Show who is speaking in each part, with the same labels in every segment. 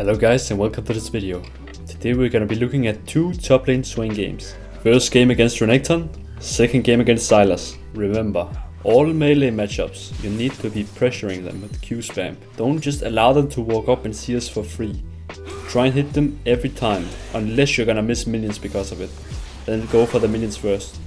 Speaker 1: Hello guys and welcome to this video. Today we're gonna be looking at two top lane Swain games. First game against Renekton, second game against Sylas. Remember, all melee matchups, you need to be pressuring them with Q spam. Don't just allow them to walk up and see us for free. Try and hit them every time, unless you're gonna miss minions because of it. Then go for the minions first.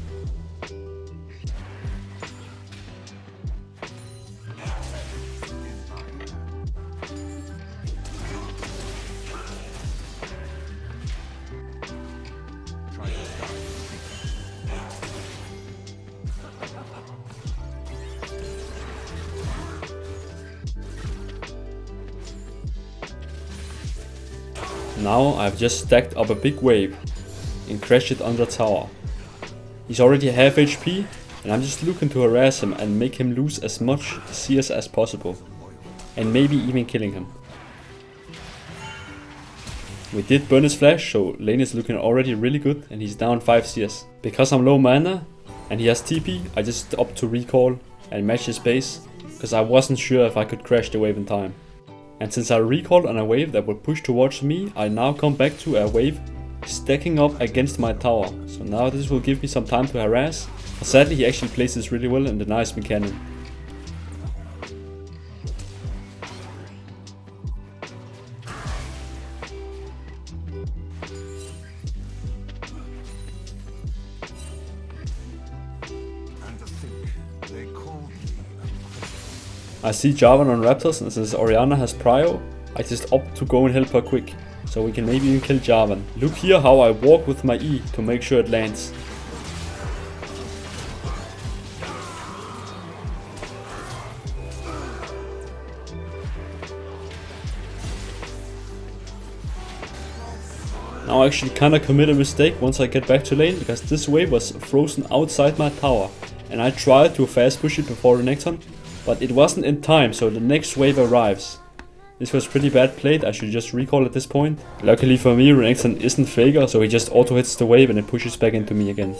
Speaker 1: Now I've just stacked up a big wave and crashed it under tower. He's already half HP and I'm just looking to harass him and make him lose as much CS as possible. And maybe even killing him. We did burn his flash, so lane is looking already really good and he's down 5 CS. Because I'm low mana and he has TP, I just opt to recall and match his base, because I wasn't sure if I could crash the wave in time. And since I recalled on a wave that would push towards me, I now come back to a wave stacking up against my tower. So now this will give me some time to harass. But sadly he actually plays this really well and denies me cannon. I see Jarvan on Raptors, and since Orianna has prio, I just opt to go and help her quick, so we can maybe even kill Jarvan. Look here how I walk with my E to make sure it lands. Now I actually kinda commit a mistake once I get back to lane, because this wave was frozen outside my tower, and I tried to fast push it before Renekton, but it wasn't in time, so the next wave arrives. This was pretty bad played, I should just recall at this point. Luckily for me, Renekton isn't Faker, so he just auto hits the wave and it pushes back into me again.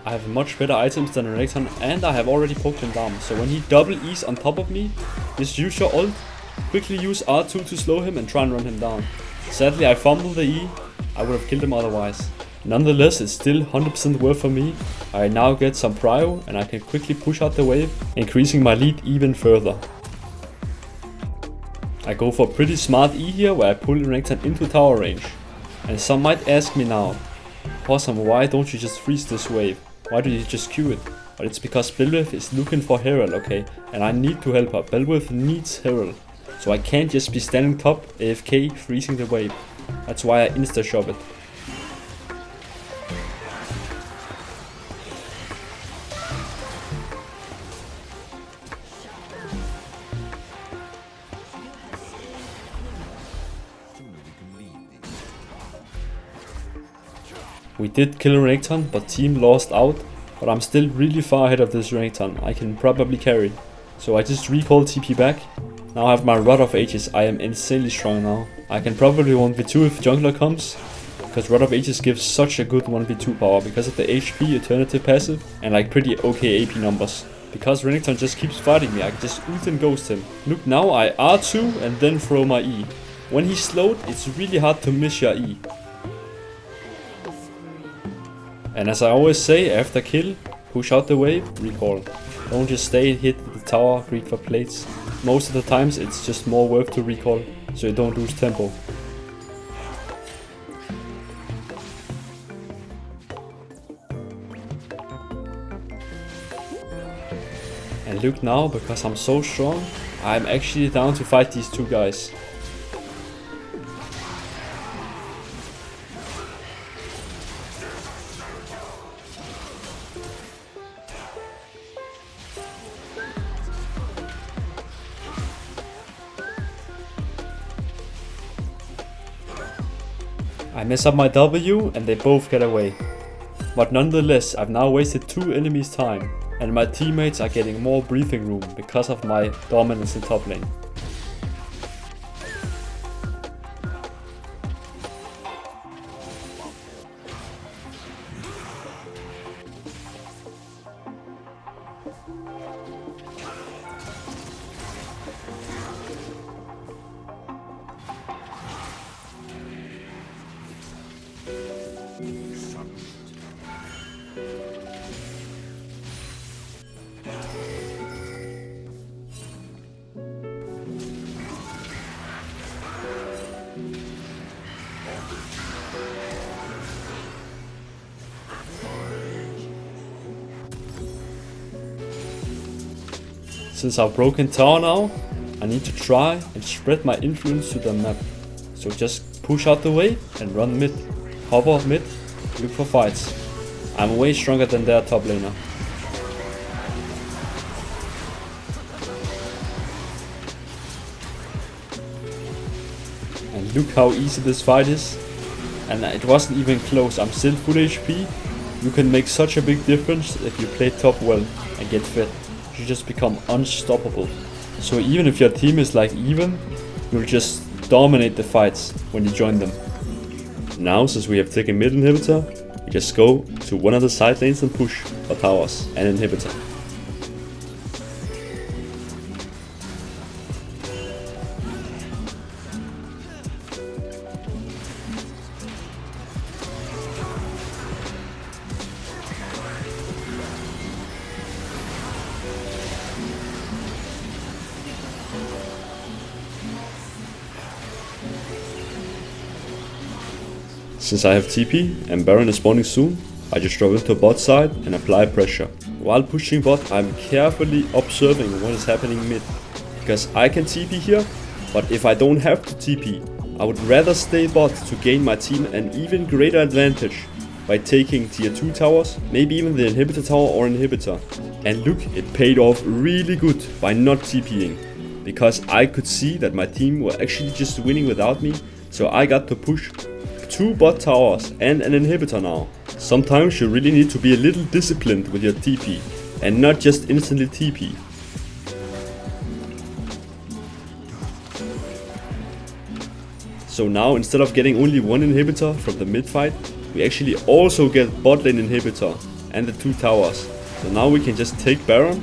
Speaker 1: I have much better items than Renekton and I have already poked him down, so when he double E's on top of me, just use your ult, quickly use R2 to slow him and try and run him down. Sadly I fumbled the E, I would have killed him otherwise. Nonetheless, it's still 100% worth for me. I now get some prio and I can quickly push out the wave, increasing my lead even further. I go for a pretty smart E here where I pull Renekton into tower range. And some might ask me now, Husum, why don't you just freeze this wave? Why do you just Q it? But it's because Belwith is looking for Herald, okay? And I need to help her. Belwith needs Herald. So I can't just be standing top AFK freezing the wave. That's why I insta-shove it. We did kill Renekton, but team lost out, but I'm still really far ahead of this Renekton. I can probably carry. So I just recall TP back. Now I have my Rod of Ages. I am insanely strong now. I can probably 1v2 if jungler comes, because Rod of Ages gives such a good 1v2 power because of the HP, Eternity passive, and like pretty okay AP numbers. Because Renekton just keeps fighting me, I can just ult and ghost him. Look, now I R2 and then throw my E. When he's slowed, it's really hard to miss your E. And as I always say, after kill, push out the wave, recall. Don't just stay and hit the tower, greed for plates. Most of the times it's just more work to recall, so you don't lose tempo. And look now, because I'm so strong, I'm actually down to fight these two guys. I mess up my W and they both get away. But nonetheless, I've now wasted 2 enemies' time and my teammates are getting more breathing room because of my dominance in top lane. Since I've broken tower now, I need to try and spread my influence to the map. So just push out the way and run mid. Hover mid, look for fights. I'm way stronger than their top laner. And look how easy this fight is. And it wasn't even close, I'm still full HP. You can make such a big difference if you play top well and get fed. You just become unstoppable. So even if your team is like even, you'll just dominate the fights when you join them. Now, since we have taken mid inhibitor, we just go to one of the side lanes and push for towers and inhibitor. Since I have TP and Baron is spawning soon, I just drop into bot side and apply pressure. While pushing bot, I'm carefully observing what is happening mid, because I can TP here, but if I don't have to TP, I would rather stay bot to gain my team an even greater advantage by taking tier 2 towers, maybe even the inhibitor tower or inhibitor. And look, it paid off really good by not TPing, because I could see that my team were actually just winning without me, so I got to push 2 bot towers and an inhibitor now. Sometimes you really need to be a little disciplined with your TP and not just instantly TP. So now, instead of getting only one inhibitor from the mid fight, we actually also get bot lane inhibitor and the 2 towers. So now we can just take Baron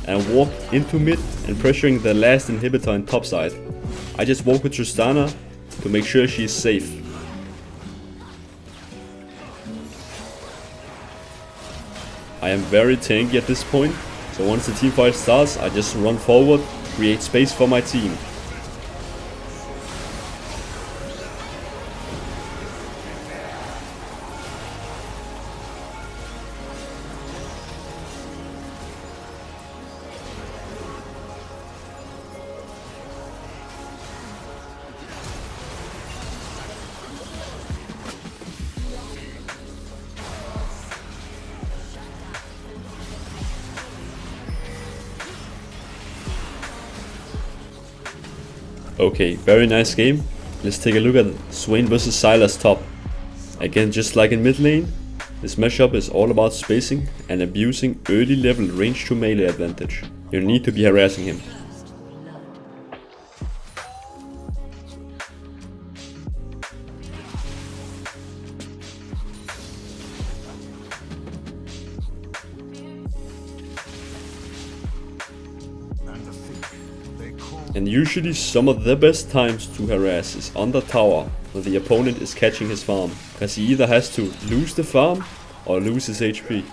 Speaker 1: and walk into mid and pressuring the last inhibitor in top side. I just walk with Tristana to make sure she is safe. I am very tanky at this point, so once the team fight starts, I just run forward, create space for my team. Okay, very nice game. Let's take a look at Swain vs Sylas top. Again, just like in mid lane, this matchup is all about spacing and abusing early level range to melee advantage. You need to be harassing him. And usually some of the best times to harass is on the tower when the opponent is catching his farm, because he either has to lose the farm or lose his HP.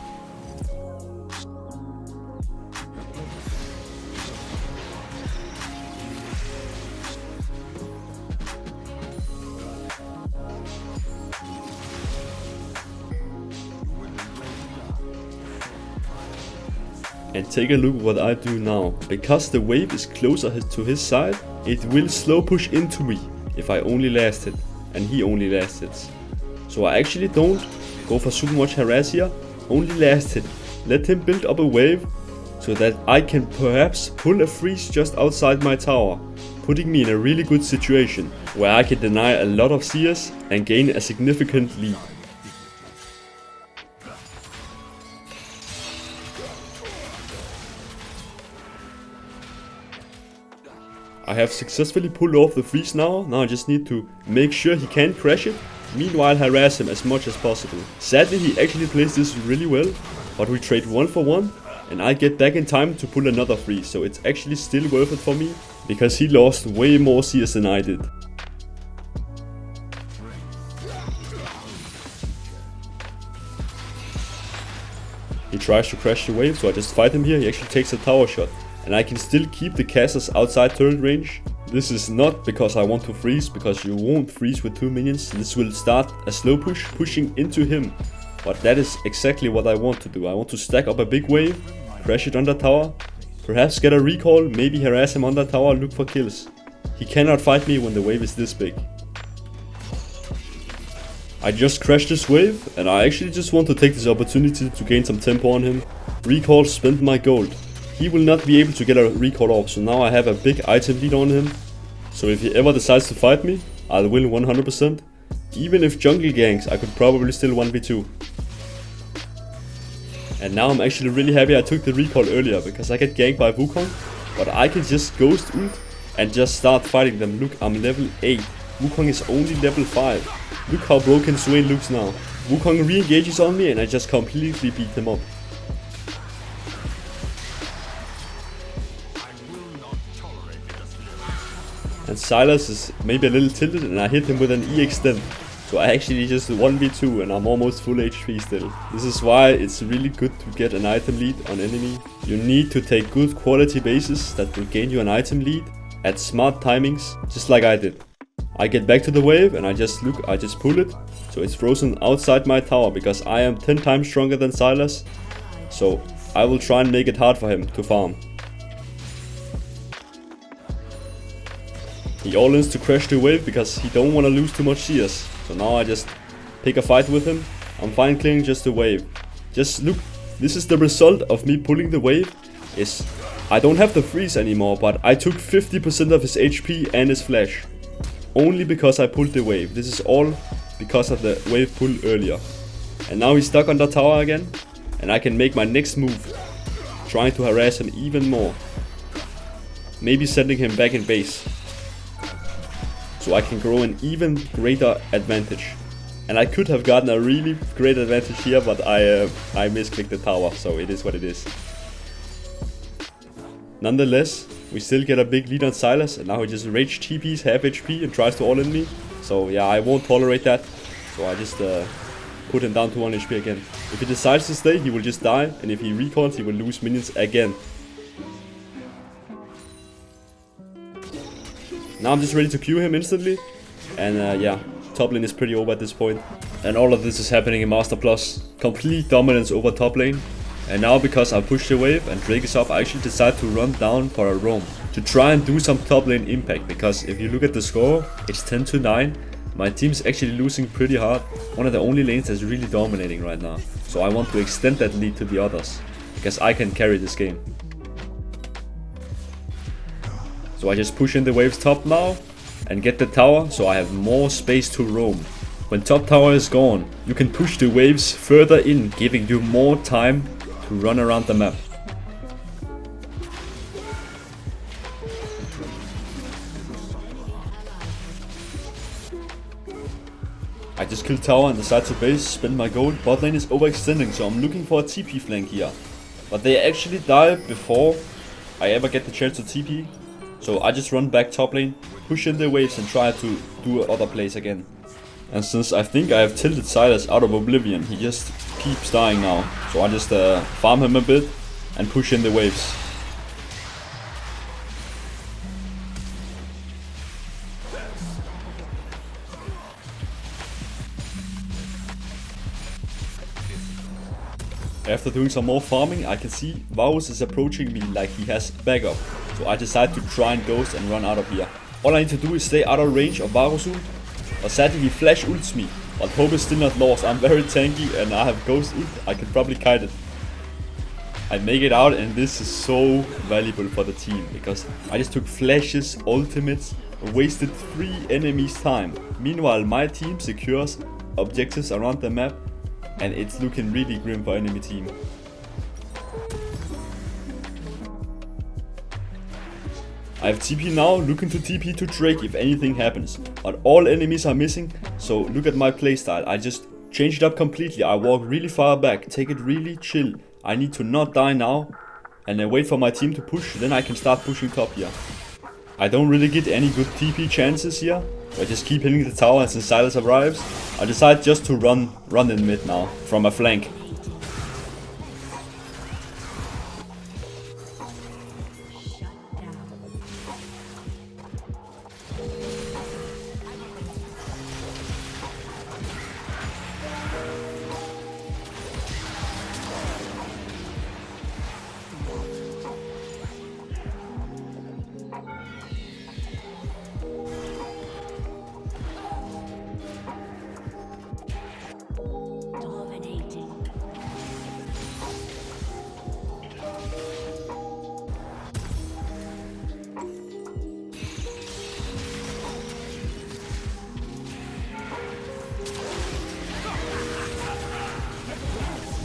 Speaker 1: And take a look what I do now. Because the wave is closer to his side, it will slow push into me if I only last it and he only lasts it. So I actually don't go for super much harass here, only last it. Let him build up a wave so that I can perhaps pull a freeze just outside my tower, putting me in a really good situation where I can deny a lot of CS and gain a significant lead. I have successfully pulled off the freeze now. Now I just need to make sure he can't crash it, meanwhile harass him as much as possible. Sadly, he actually plays this really well, but we trade 1 for 1 and I get back in time to pull another freeze, so it's actually still worth it for me because he lost way more CS than I did. He tries to crash the wave, so I just fight him here. He actually takes a tower shot. And I can still keep the casters outside turret range. This is not because I want to freeze, because you won't freeze with 2 minions. This will start a slow push, pushing into him. But that is exactly what I want to do. I want to stack up a big wave, crash it under tower, perhaps get a recall, maybe harass him under tower, look for kills. He cannot fight me when the wave is this big. I just crashed this wave, and I actually just want to take this opportunity to gain some tempo on him. Recall, spend my gold. He will not be able to get a recall off, so now I have a big item lead on him. So if he ever decides to fight me, I'll win 100%. Even if jungle ganks, I could probably still 1v2. And now I'm actually really happy I took the recall earlier, because I get ganked by Wukong, but I can just ghost ult and just start fighting them. Look, I'm level 8. Wukong is only level 5. Look how broken Swain looks now. Wukong re-engages on me and I just completely beat him up. And Sylas is maybe a little tilted and I hit him with an E extend. So I actually just 1v2 and I'm almost full HP still. This is why it's really good to get an item lead on enemy. You need to take good quality bases that will gain you an item lead at smart timings, just like I did. I get back to the wave and I just pull it. So it's frozen outside my tower because I am 10 times stronger than Sylas. So I will try and make it hard for him to farm. He all-ins to crash the wave because he don't want to lose too much CS. So now I just pick a fight with him. I'm fine clearing just the wave. Just look, this is the result of me pulling the wave. Is I don't have the freeze anymore, but I took 50% of his HP and his flash. Only because I pulled the wave. This is all because of the wave pull earlier. And now he's stuck under tower again. And I can make my next move, trying to harass him even more. Maybe sending him back in base. So I can grow an even greater advantage. And I could have gotten a really great advantage here, but I misclicked the tower, so it is what it is. Nonetheless, we still get a big lead on Sylas, and now he just rage TPs half HP and tries to all-in me. So yeah, I won't tolerate that. So I just put him down to 1 HP again. If he decides to stay, he will just die, and if he recalls, he will lose minions again. Now I'm just ready to Q him instantly. And yeah, top lane is pretty over at this point. And all of this is happening in Master Plus. Complete dominance over top lane. And now because I pushed the wave and Drake is up, I actually decide to run down for a roam. To try and do some top lane impact. Because if you look at the score, it's 10-9. My team's actually losing pretty hard. One of the only lanes that's really dominating right now. So I want to extend that lead to the others. Because I can carry this game. So I just push in the waves top now and get the tower so I have more space to roam. When top tower is gone, you can push the waves further in, giving you more time to run around the map. I just killed tower and decide to base, spend my gold. Bot lane is overextending, so I'm looking for a TP flank here. But they actually die before I ever get the chance to TP. So I just run back top lane, push in the waves and try to do other plays again. And since I think I have tilted Sylas out of oblivion, he just keeps dying now. So I just farm him a bit and push in the waves. After doing some more farming, I can see Varus is approaching me like he has backup. So I decide to try and ghost and run out of here. All I need to do is stay out of range of Varus ult. But sadly he flash ults me. But hope is still not lost. I'm very tanky and I have ghost ult. I can probably kite it. I make it out and this is so valuable for the team. Because I just took flashes, ultimates, and wasted 3 enemies' time. Meanwhile my team secures objectives around the map. And it's looking really grim for enemy team. I have TP now, looking to TP to Drake if anything happens. But all enemies are missing, so look at my playstyle. I just changed it up completely. I walk really far back, take it really chill. I need to not die now. And then wait for my team to push, then I can start pushing top here. I don't really get any good TP chances here. So I just keep hitting the tower and since Sylas arrives, I decide just to run in mid now, from a flank.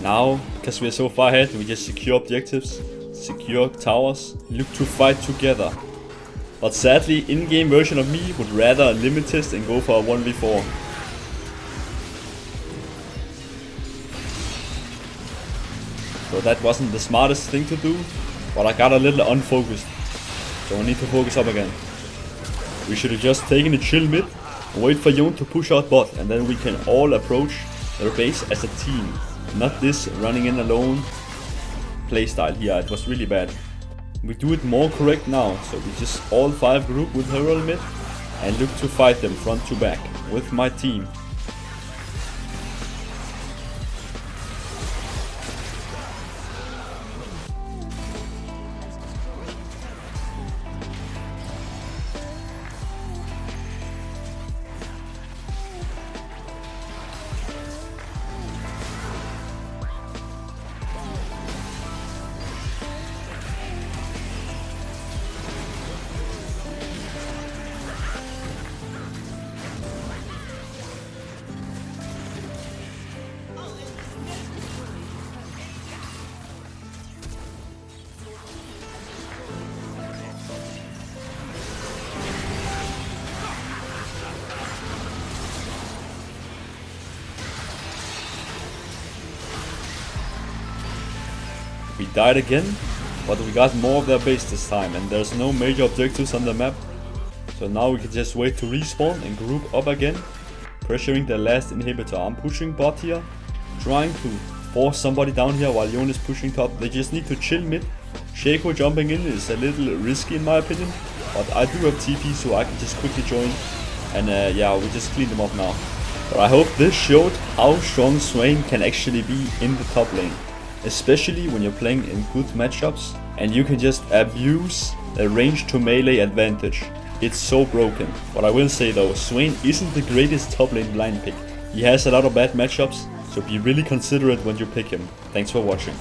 Speaker 1: Now, because we are so far ahead, we just secure objectives, secure towers, look to fight together. But sadly, in-game version of me would rather limit test and go for a 1v4. So that wasn't the smartest thing to do, but I got a little unfocused. So I need to focus up again. We should have just taken a chill mid, wait for Yon to push out bot, and then we can all approach their base as a team. Not this running in alone playstyle here, it was really bad. We do it more correct now, so we just all 5 group with Herald mid and look to fight them front to back with my team. We died again, but we got more of their base this time and there's no major objectives on the map. So now we can just wait to respawn and group up again, pressuring the last inhibitor. I'm pushing bot here, trying to force somebody down here while Yon is pushing top. They just need to chill mid. Shaco jumping in is a little risky in my opinion, but I do have TP so I can just quickly join. And yeah, we just cleaned them up now. But I hope this showed how strong Swain can actually be in the top lane. Especially when you're playing in good matchups and you can just abuse a range to melee advantage. It's so broken. What I will say though, Swain isn't the greatest top lane blind pick. He has a lot of bad matchups, so be really considerate when you pick him. Thanks for watching.